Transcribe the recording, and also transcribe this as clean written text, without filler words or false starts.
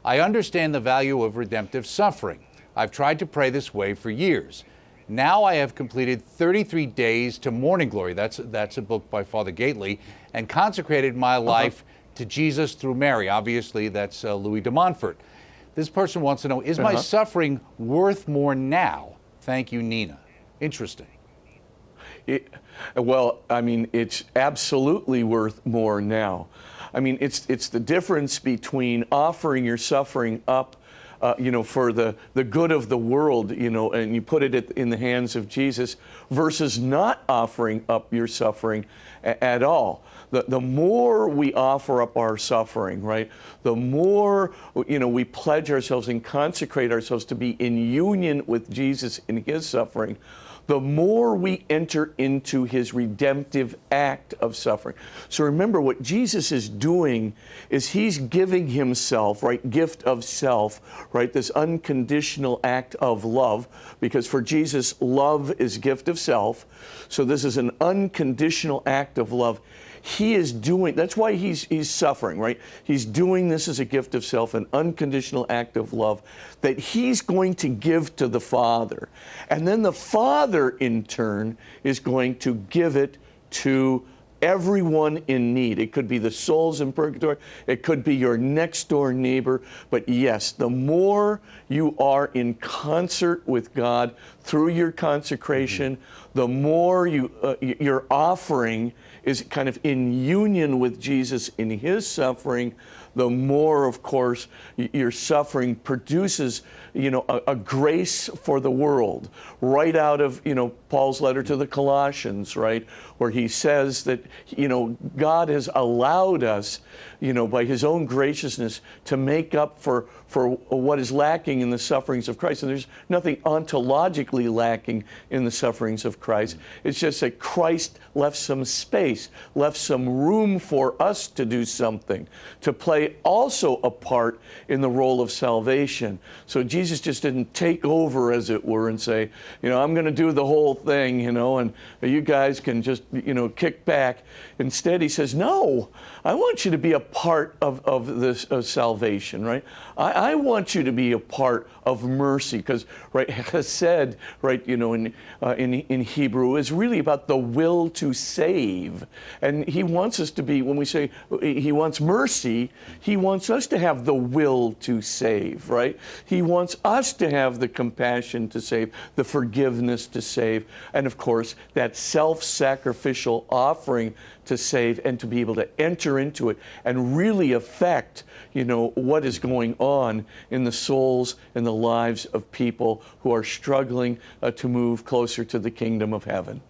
I understand the value of redemptive suffering. I've tried to pray this way for years. Now I have completed 33 days to morning glory. That's a book by Father Gately, and consecrated my life to Jesus through Mary. Obviously, that's Louis de Montfort. This person wants to know, is my suffering worth more now? Thank you, Nina. Interesting. Well, I mean, it's absolutely worth more now. I mean, it's the difference between offering your suffering up, for the good of the world, and you put it in the hands of Jesus, versus not offering up your suffering at all. The more we offer up our suffering, right, the more, we pledge ourselves and consecrate ourselves to be in union with Jesus in his suffering, the more we enter into his redemptive act of suffering. So remember, what Jesus is doing is he's giving himself, right, gift of self, right, this unconditional act of love, because for Jesus, love is gift of self. So this is an unconditional act of love. He is doing, that's why he's suffering, right? He's doing this as a gift of self, an unconditional act of love that he's going to give to the Father. And then the Father, in turn, is going to give it to everyone in need. It could be the souls in purgatory. It could be your next door neighbor. But yes, the more you are in concert with God through your consecration, the more your offering is kind of in union with Jesus in his suffering, the more, of course, your suffering produces, a grace for the world. Right out of, Paul's letter to the Colossians, right, where he says that, God has allowed us, by his own graciousness to make up for what is lacking in the sufferings of Christ. And there's nothing ontologically lacking in the sufferings of Christ. It's just that Christ left some space, left some room for us to do something, to play also a part in the role of salvation. So Jesus just didn't take over, as it were, and say, I'm going to do the whole thing, and you guys can just, kick back. Instead, he says, no, I want you to be a part of this salvation, right? I want you to be a part of mercy, because, right, chesed, right, in Hebrew is really about the will to save. And he wants us to be, when we say he wants mercy, he wants us to have the will to save, right? He wants us to have the compassion to save, the forgiveness to save, and of course, that self-sacrificial offering to save, and to be able to enter into it and really affect, what is going on in the souls and the lives of people who are struggling to move closer to the kingdom of heaven.